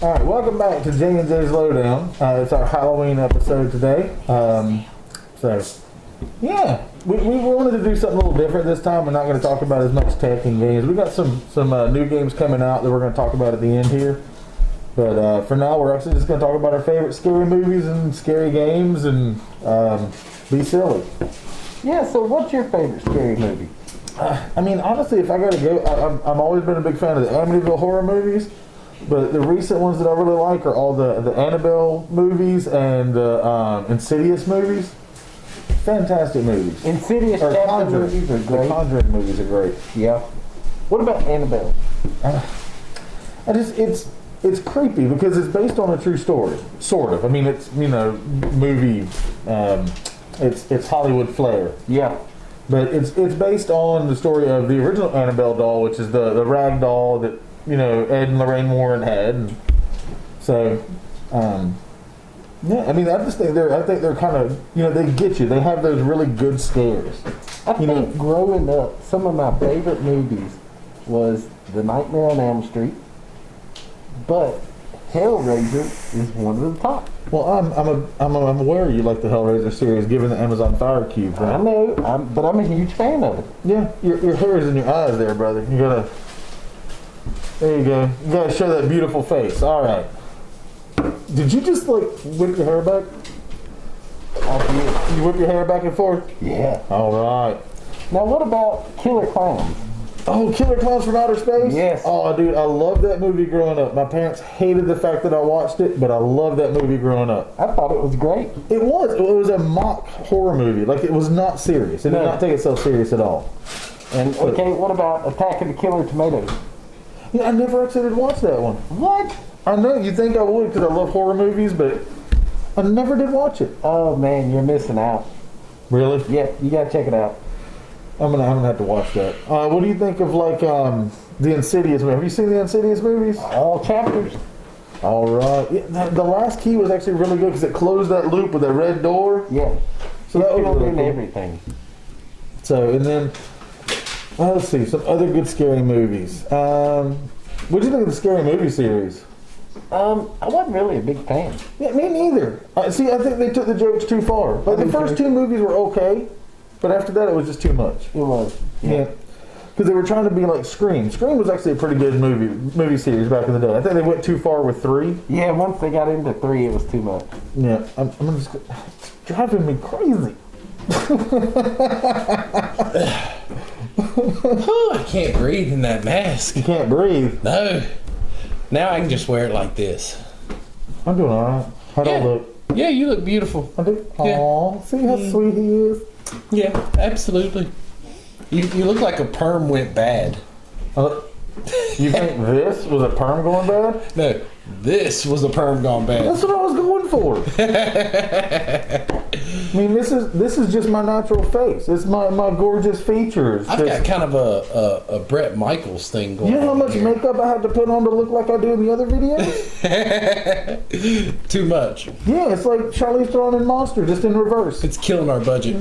All right, welcome back to J&J's Lowdown. It's our Halloween episode today. We wanted to do something a little different this time. We're not going to talk about as much tech and games. We've got some new games coming out that we're going to talk about at the end here. But for now, we're actually just going to talk about our favorite scary movies and scary games and be silly. Yeah, so what's your favorite scary movie? Honestly, if I got to go, I've always been a big fan of the Amityville horror movies. But the recent ones that I really like are all the Annabelle movies and Insidious movies. Fantastic movies. Insidious chapter movies are great. The Conjuring movies are great. Yeah. What about Annabelle? It's creepy because it's based on a true story, sort of. I mean, it's movie. It's Hollywood flair. Yeah. But it's based on the story of the original Annabelle doll, which is the rag doll that Ed and Lorraine Warren had. And so, I just think they're kind of they get you. They have those really good scares. I think growing up, some of my favorite movies was The Nightmare on Elm Street, but Hellraiser is one of the top. Well, I'm aware you like the Hellraiser series, given the Amazon Fire Cube. Right? I know, but I'm a huge fan of it. Yeah, your hair is in your eyes there, brother. There you go. You gotta show that beautiful face. All right. Did you just whip your hair back? I did. You whip your hair back and forth? Yeah. All right. Now, what about Killer Clowns? Oh, Killer Clowns from Outer Space? Yes. Oh, dude, I loved that movie growing up. My parents hated the fact that I watched it, but I loved that movie growing up. I thought it was great. It was. It was a mock horror movie. It was not serious. It did not take itself serious at all. And, what about Attack of the Killer Tomatoes? Yeah, I never actually did watch that one. What? I know, you'd think I would because I love horror movies, but I never did watch it. Oh, man, you're missing out. Really? Yeah, you gotta check it out. I'm gonna have to watch that. What do you think of the Insidious movie? Have you seen the Insidious movies? All chapters. All right. Yeah, the last key was actually really good because it closed that loop with that red door. Yeah. So that was really in cool. Everything. So and then let's see some other good scary movies. What do you think of the Scary Movie series? I wasn't really a big fan. Yeah, me neither. I think they took the jokes too far. The first two movies were okay. But after that, it was just too much. It was. Yeah. Because they were trying to be like Scream. Scream was actually a pretty good movie series back in the day. I think they went too far with 3. Yeah, once they got into 3, it was too much. Yeah. It's driving me crazy. I can't breathe in that mask. You can't breathe? No. Now I can just wear it like this. I'm doing all right. How do I look? Yeah, you look beautiful. I do? Aw, see how sweet he is? Yeah, absolutely. You look like a perm went bad. You think this was a perm going bad? No, this was a perm gone bad. That's what I was going for. I mean, this is just my natural face. It's my gorgeous features. I've got kind of a Bret Michaels thing going on. You know how much here. makeup I had to put on to look like I do in the other videos? Too much. Yeah, it's like Charlize Theron in Monster, just in reverse. It's killing our budget.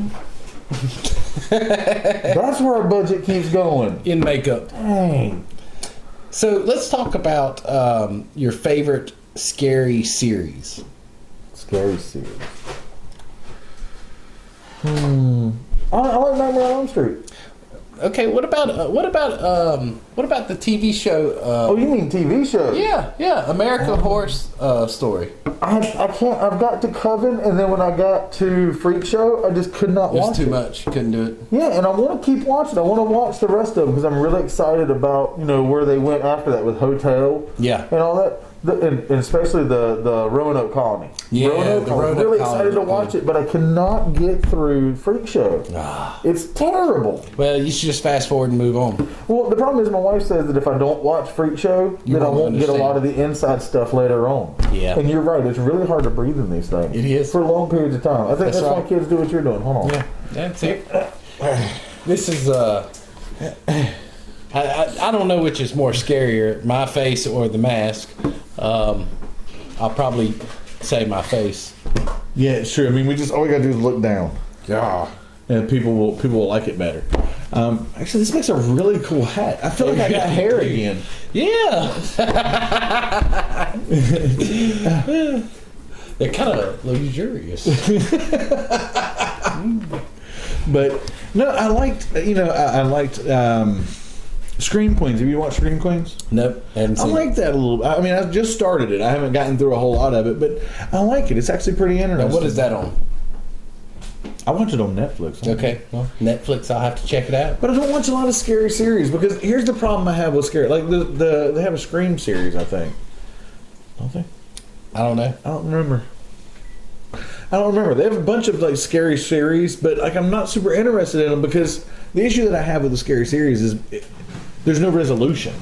That's where our budget keeps going. In makeup. Dang. So let's talk about your favorite scary series. Scary series. I like Nightmare on Elm Street. Okay, what about the TV show? Oh, you mean TV show? Yeah, American Horror Story. I can't. I've got to Coven, and then when I got to Freak Show, I just could not watch it. It was too much. Couldn't do it. Yeah, and I want to keep watching. I want to watch the rest of them because I'm really excited about where they went after that with Hotel. Yeah, and all that. And especially the Roanoke Colony. Yeah, Roanoke, I'm really excited to watch it, but I cannot get through Freak Show. It's terrible. Well, you should just fast forward and move on. Well, the problem is my wife says that if I don't watch Freak Show, then I won't get a lot of the inside stuff later on. Yeah. And you're right, it's really hard to breathe in these things. It is. For long periods of time. I think that's why kids do what you're doing. Hold on. Yeah, that's it. This is, I don't know which is more scarier, my face or the mask. I'll probably say my face. Yeah, it's true. I mean, all we gotta do is look down. Yeah. And people will like it better. Actually, this makes a really cool hat. I feel like I got hair again. Yeah. They're kind of luxurious. But no, I liked. I liked Scream Queens. Have you watched Scream Queens? Nope. I like that a little. I mean, I just started it. I haven't gotten through a whole lot of it, but I like it. It's actually pretty interesting. Now, what is that on? I watch it on Netflix. Okay, well, Netflix. I'll have to check it out. But I don't watch a lot of scary series because here's the problem I have with scary. Like they have a Scream series, I think. Don't they? I don't know. I don't remember. They have a bunch of like scary series, but like I'm not super interested in them because the issue that I have with the scary series is there's no resolution.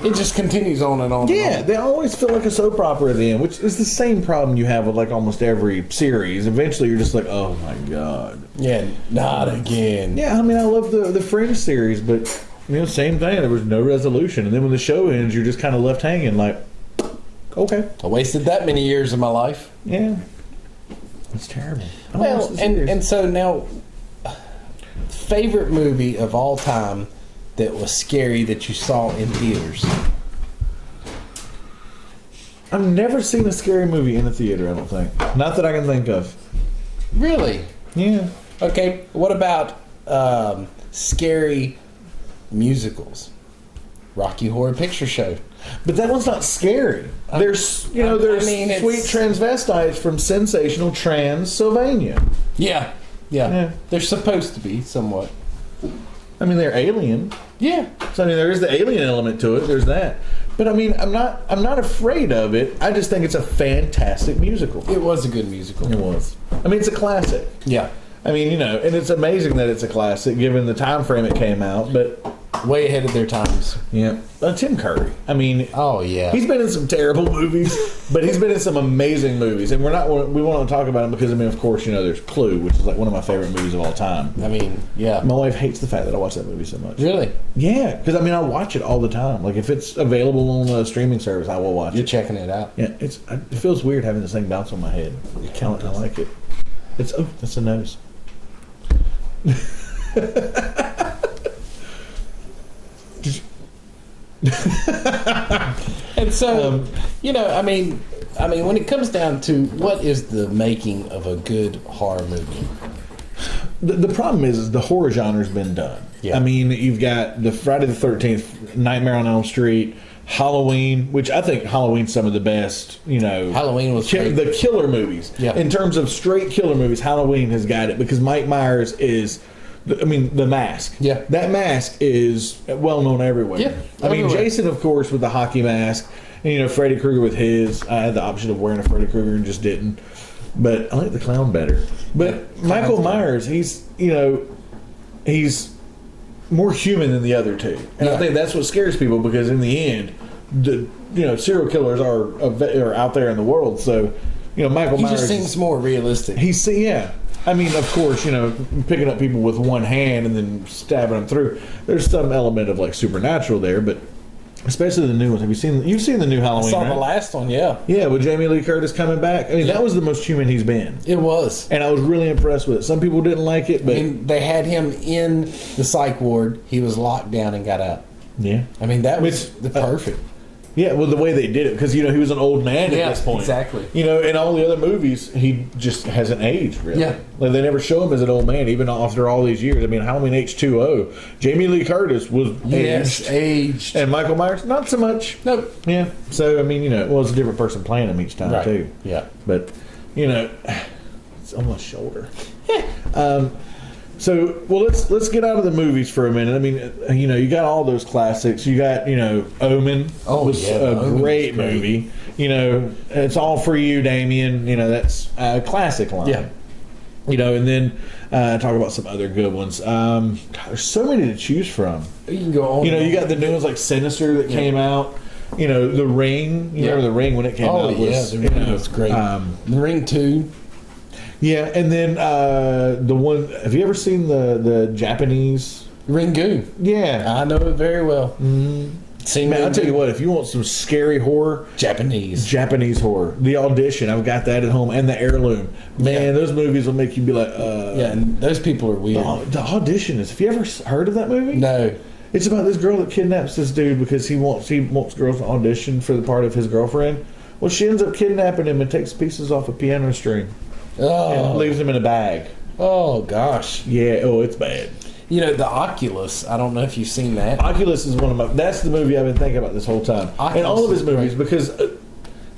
It just continues on and on. Yeah, and on. they always feel like a soap opera at the end, which is the same problem you have with like almost every series. Eventually, you're just like, oh my god. Yeah, not again. Yeah, I mean, I love the Fringe series, but same thing. There was no resolution, and then when the show ends, you're just kind of left hanging, like, okay, I wasted that many years of my life. Yeah, it's terrible. Well, and so now, favorite movie of all time that was scary that you saw in theaters? I've never seen a scary movie in a theater, I don't think. Not that I can think of. Really? Yeah. Okay, what about scary musicals? Rocky Horror Picture Show. But that one's not scary. There's sweet transvestites from sensational Transylvania. Yeah. They're supposed to be somewhat. I mean, they're alien. Yeah. So I mean, there is the alien element to it. There's that. But I mean, I'm not afraid of it. I just think it's a fantastic musical. It was a good musical. It was. I mean, it's a classic. Yeah. I mean, and it's amazing that it's a classic given the time frame it came out. But way ahead of their times. Yeah. Tim Curry. I mean, oh yeah, he's been in some terrible movies, but he's been in some amazing movies. And we want to talk about him because, I mean, of course, there's Clue, which is like one of my favorite movies of all time. I mean, yeah. My wife hates the fact that I watch that movie so much. Really? Yeah, because I mean, I watch it all the time. Like if it's available on a streaming service, I will watch it. You're checking it out. Yeah, it feels weird having this thing bounce on my head. I like it. That's a nose. And so, I mean, when it comes down to what is the making of a good horror movie, the problem is the horror genre's been done. Yeah. I mean, you've got the Friday the 13th, Nightmare on Elm Street, Halloween, which I think Halloween's some of the best. Halloween was the killer movies. Yeah. In terms of straight killer movies, Halloween has got it because Mike Myers is. The Mask. Yeah. That mask is well known everywhere. Yeah. I mean, Jason, of course, with the hockey mask. And, Freddy Krueger with his. I had the option of wearing a Freddy Krueger and just didn't. But I like the clown better. But Michael Myers, he's more human than the other two. And I think that's what scares people because in the end, serial killers are out there in the world. So, Michael Myers. He just seems more realistic. Yeah. I mean, of course, picking up people with one hand and then stabbing them through. There's some element of like supernatural there, but especially the new ones. You've seen the new Halloween? I saw right? the last one, yeah. Yeah, with Jamie Lee Curtis coming back. I mean, that was the most human he's been. It was, and I was really impressed with it. Some people didn't like it, but they had him in the psych ward. He was locked down and got out. Yeah, I mean that was perfect. Yeah, well, the way they did it, because, he was an old man at this point. Exactly. In all the other movies, he just hasn't aged, really. Yeah. Like, they never show him as an old man, even after all these years. I mean, Halloween H2O, Jamie Lee Curtis was aged. And Michael Myers, not so much. Nope. Yeah. So, I mean, it's a different person playing him each time, too. Yeah. But, it's on my shoulder. So, well, let's get out of the movies for a minute. I mean, you got all those classics. You got, Omen. Was a great movie. It's All For You, Damien. That's a classic line. Yeah. And then talk about some other good ones. There's so many to choose from. You can go on. You got the new ones like Sinister that came out. The Ring. You remember the Ring when it came out? The Ring was great. The Ring 2. Yeah, and then the one. Have you ever seen the Japanese Ringu? Yeah, I know it very well. Man, I'll tell you what. If you want some scary horror, Japanese horror, The Audition. I've got that at home, and The Heirloom. Man, those movies will make you be like, yeah. And those people are weird. The Audition is. Have you ever heard of that movie? No. It's about this girl that kidnaps this dude because he wants girls to audition for the part of his girlfriend. Well, she ends up kidnapping him and takes pieces off a piano string and Oh, leaves him in a bag. oh gosh. Yeah, oh, it's bad. You know, the Oculus. I don't know if you've seen that. Oculus is one of my. That's the movie I've been thinking about this whole time. Oculus And all of his is movies, great. because.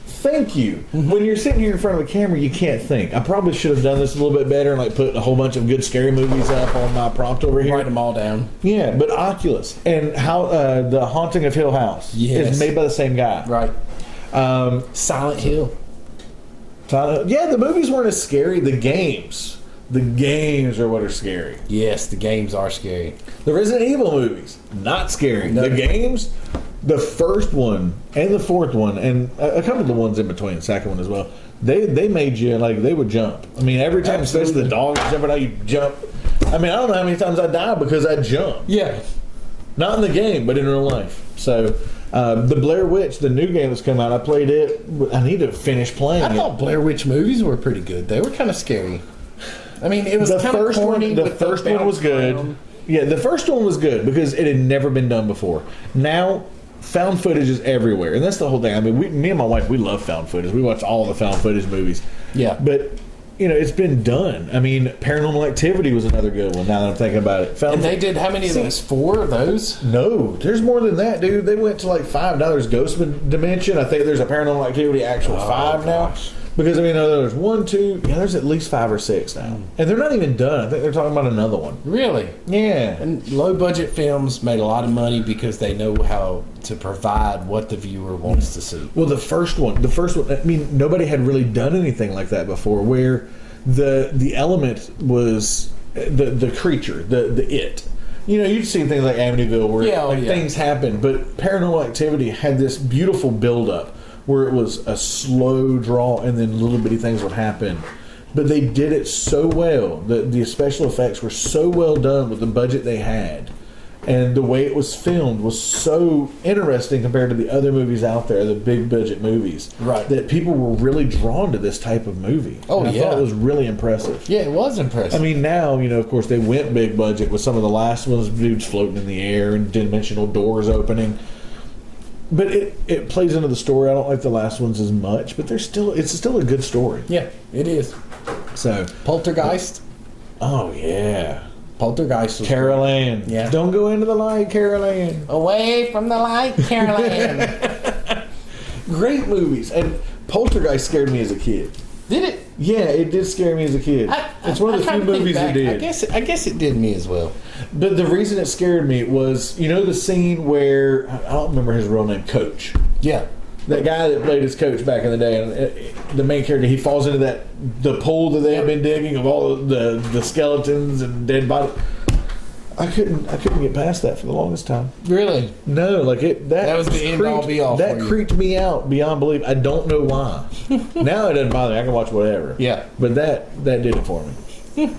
Thank you. When you're sitting here in front of a camera, you can't think. I probably should have done this a little bit better and like put a whole bunch of good scary movies up on my prompt over here. Write them all down. Yeah, but Oculus and how the Haunting of Hill House Yes. is made by the same guy. Right. Silent Hill. Yeah, the movies weren't as scary. The games are what are scary. Yes, the games are scary. The Resident Evil movies, not scary. No. The games, the first one and the fourth one, and a couple of the ones in between, the second one as well, they made you, like, they would jump. I mean, every time, especially the dogs jumping out, you jump. I mean, I don't know how many times I died because I jumped. Yeah. Not in the game, but in real life. So, the Blair Witch, the new game that's come out, I played it. I need to finish playing I it. thought Blair Witch movies were pretty good. They were kind of scary. I mean, it was The kind of first corny. one, the with first one was bounce good. around. Yeah, the first one was good because it had never been done before. Now, found footage is everywhere, and that's the whole thing. I mean, me and my wife, we love found footage. We watch all the found footage movies. Yeah. But you know, it's been done. I mean, Paranormal Activity was another good one. Now that I'm thinking about it, And they did how many of those? 4 of those? No, there's more than that, dude. They went to like 5. Now there's Ghost Dimension. I think there's a Paranormal Activity actual 5 now. gosh. Because I mean, there's 1, 2. Yeah, there's at least 5 or 6 now, and they're not even done. I think they're talking about another one. Really? Yeah. And low budget films made a lot of money because they know how to provide what the viewer wants to see. Well, the first one. I mean, nobody had really done anything like that before, where the element was the creature, the it. You know, you've seen things like Amityville where things happen, but Paranormal Activity had this beautiful build-up where it was a slow draw and then little bitty things would happen. But they did it so well. The special effects were so well done with the budget they had. And the way it was filmed was so interesting compared to the other movies out there, the big budget movies. Right. That people were really drawn to this type of movie. Oh, and I thought it was really impressive. Yeah, it was impressive. I mean, now, you know, of course, they went big budget with some of the last ones, dudes floating in the air and dimensional doors opening. But it plays into the story. I don't like the last ones as much, but it's still a good story. yeah, it is. So, Poltergeist. oh yeah, Poltergeist was Carol Ann. Yeah. Don't go into the light, Carol Ann. Away from the light, Caroline. Great movies, and Poltergeist scared me as a kid. Did it? Yeah, it did scare me as a kid. It's one of the I'm few trying to think movies back. that did. I guess it did me as well. But the reason it scared me was, you know, the scene where I don't remember his real name, Coach. Yeah. That guy that played his coach back in the day, and the main character, he falls into the pool that they had been digging of all the skeletons and dead bodies. I couldn't get past that for the longest time. Really? No, like that was the end all be all That for you. creeped me out beyond belief. I don't know why. Now it doesn't bother me. I can watch whatever. Yeah. But that did it for me.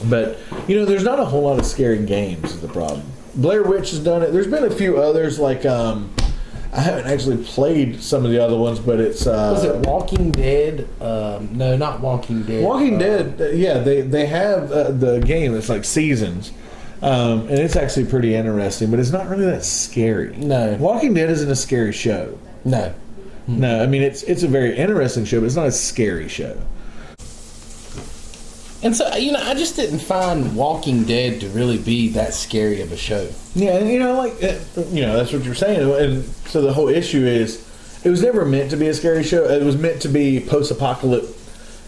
But you know, there's not a whole lot of scary games is the problem. Blair Witch has done it. There's been a few others like I haven't actually played some of the other ones, but it's Was it Walking Dead? No, not Walking Dead. Walking Dead. Yeah, they have the game. It's like seasons. And it's actually pretty interesting, but it's not really that scary. No. Walking Dead isn't a scary show. No. No, I mean it's a very interesting show, but it's not a scary show. And so, you know, I just didn't find Walking Dead to really be that scary of a show. Yeah, and you know, like you know, that's what you're saying. And so the whole issue is, it was never meant to be a scary show. It was meant to be post-apocalypse.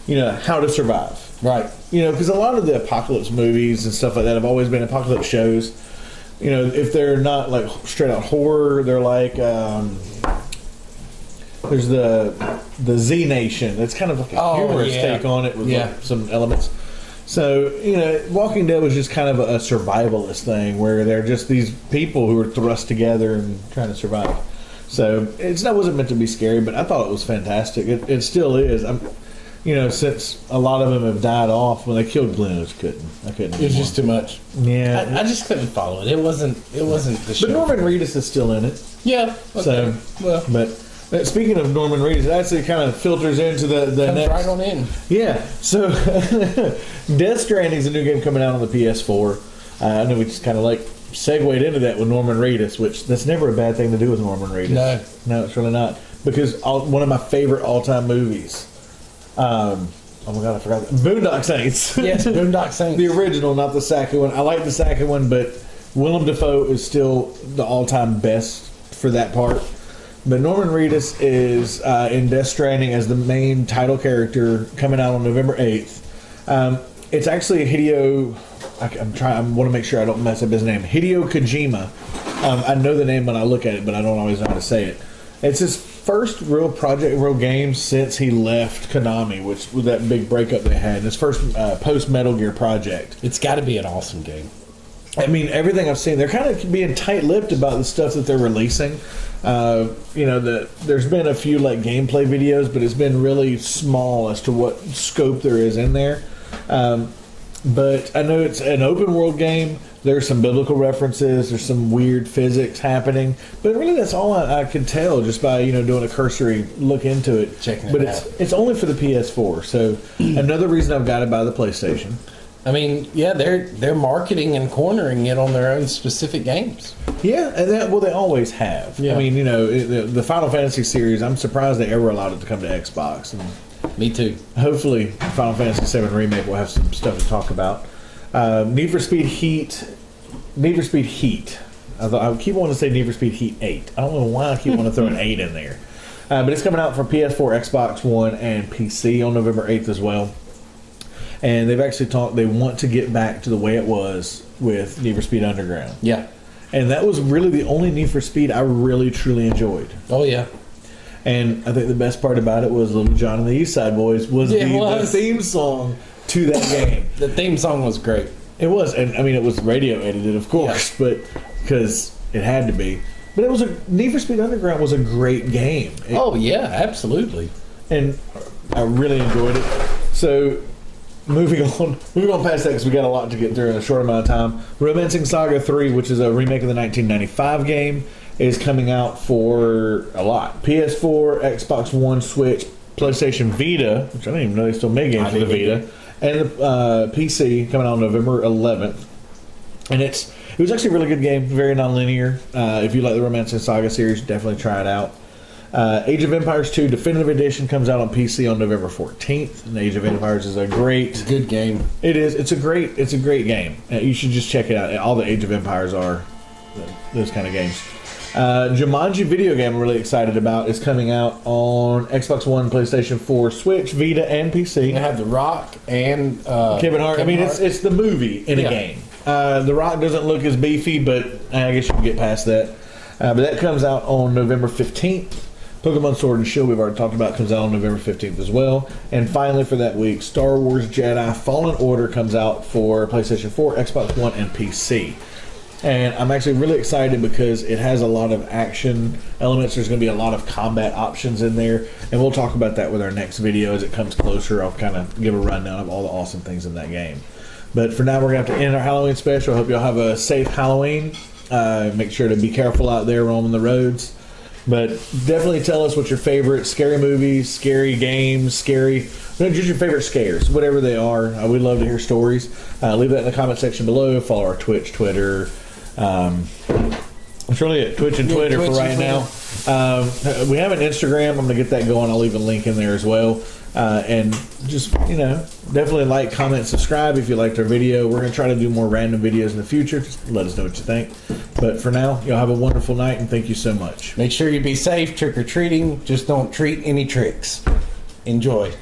You know, how to survive. Right. You know, because a lot of the apocalypse movies and stuff like that have always been apocalypse shows. You know, if they're not like straight out horror, they're like there's the Z Nation. It's kind of like a humorous take on it with like some elements. So, you know, Walking Dead was just kind of a survivalist thing where they're just these people who are thrust together and trying to survive. So that wasn't meant to be scary, but I thought it was fantastic. It still is. You know, since a lot of them have died off, when they killed Glenn, I couldn't. It was just too much. Yeah, I just couldn't follow it. It wasn't the show. but Norman Reedus is still in it. Yeah. Okay. So, well, but speaking of Norman Reedus, it actually kind of filters into the comes next. right on in. Yeah. So, Death Stranding is a new game coming out on the PS4. I know we just kind of like segued into that with Norman Reedus, which that's never a bad thing to do with Norman Reedus. No. No, it's really not. because one of my favorite all-time movies. Oh my god, I forgot that. Boondock Saints. Yes, Boondock Saints. The original, not the second one. I like the second one, but Willem Dafoe is still the all-time best for that part. But Norman Reedus is in Death Stranding as the main title character, coming out on November 8th. It's actually Hideo. I want to make sure I don't mess up his name. Hideo Kojima. I know the name when I look at it, but I don't always know how to say it. It's his first real game since he left Konami, which was that big breakup they had. His first post Metal Gear project. It's got to be an awesome game. I mean, everything I've seen, they're kind of being tight-lipped about the stuff that they're releasing. There's been a few like gameplay videos, but it's been really small as to what scope there is in there. But I know it's an open world game. There's some biblical references. There's some weird physics happening. But really, that's all I could tell just by doing a cursory look into it. Checking it but out. It's only for the PS4. So another reason I've got to buy the PlayStation. I mean, yeah, they're marketing and cornering it on their own specific games. Yeah, and they always have. Yeah. I mean, the Final Fantasy series, I'm surprised they ever allowed it to come to Xbox. And Me too. hopefully, Final Fantasy VII Remake will have some stuff to talk about. Need for Speed Heat. I keep wanting to say Need for Speed Heat 8. I don't know why I keep wanting to throw an 8 in there. But it's coming out for PS4, Xbox One, and PC on November 8th as well. And they've actually they want to get back to the way it was with Need for Speed Underground. Yeah. And that was really the only Need for Speed I really, truly enjoyed. Oh, yeah. And I think the best part about it was Little John and the East Side Boys was the theme song to that game. The theme song was great. It was. And, I mean, it was radio edited, of course, but because it had to be. But Need for Speed Underground was a great game. Oh, yeah, absolutely. And I really enjoyed it. So... Moving on past that because we got a lot to get through in a short amount of time. Romancing Saga 3, which is a remake of the 1995 game, is coming out for a lot. PS4, Xbox One, Switch, PlayStation Vita, which I didn't even know they still make games for the Vita, and the PC coming out on November 11th. And it was actually a really good game, very non-linear. If you like the Romancing Saga series, definitely try it out. Age of Empires 2 Definitive Edition comes out on PC on November 14th. And Age of Empires is a great... Good game. It is. It's a great game. You should just check it out. All the Age of Empires are those kind of games. Jumanji video game I'm really excited about is coming out on Xbox One, PlayStation 4, Switch, Vita, and PC. They have The Rock and Kevin Hart. It's the movie in a game. The Rock doesn't look as beefy, but I guess you can get past that. But that comes out on November 15th. Pokemon Sword and Shield, we've already talked about, comes out on November 15th as well. And finally for that week, Star Wars Jedi Fallen Order comes out for PlayStation 4, Xbox One, and PC. And I'm actually really excited because it has a lot of action elements. There's going to be a lot of combat options in there. And we'll talk about that with our next video as it comes closer. I'll kind of give a rundown of all the awesome things in that game. But for now, we're going to have to end our Halloween special. I hope y'all have a safe Halloween. Make sure to be careful out there roaming the roads. But definitely tell us what your favorite scary movies, scary games, just your favorite scares, whatever they are. We'd love to hear stories. Leave that in the comment section below. Follow our Twitch, Twitter. It's really at Twitch and Twitter for right now. We have an Instagram. I'm going to get that going. I'll leave a link in there as well. And just, definitely like, comment, subscribe if you liked our video. We're going to try to do more random videos in the future. Just let us know what you think. But for now, y'all have a wonderful night, and thank you so much. Make sure you be safe trick-or-treating. Just don't treat any tricks. Enjoy.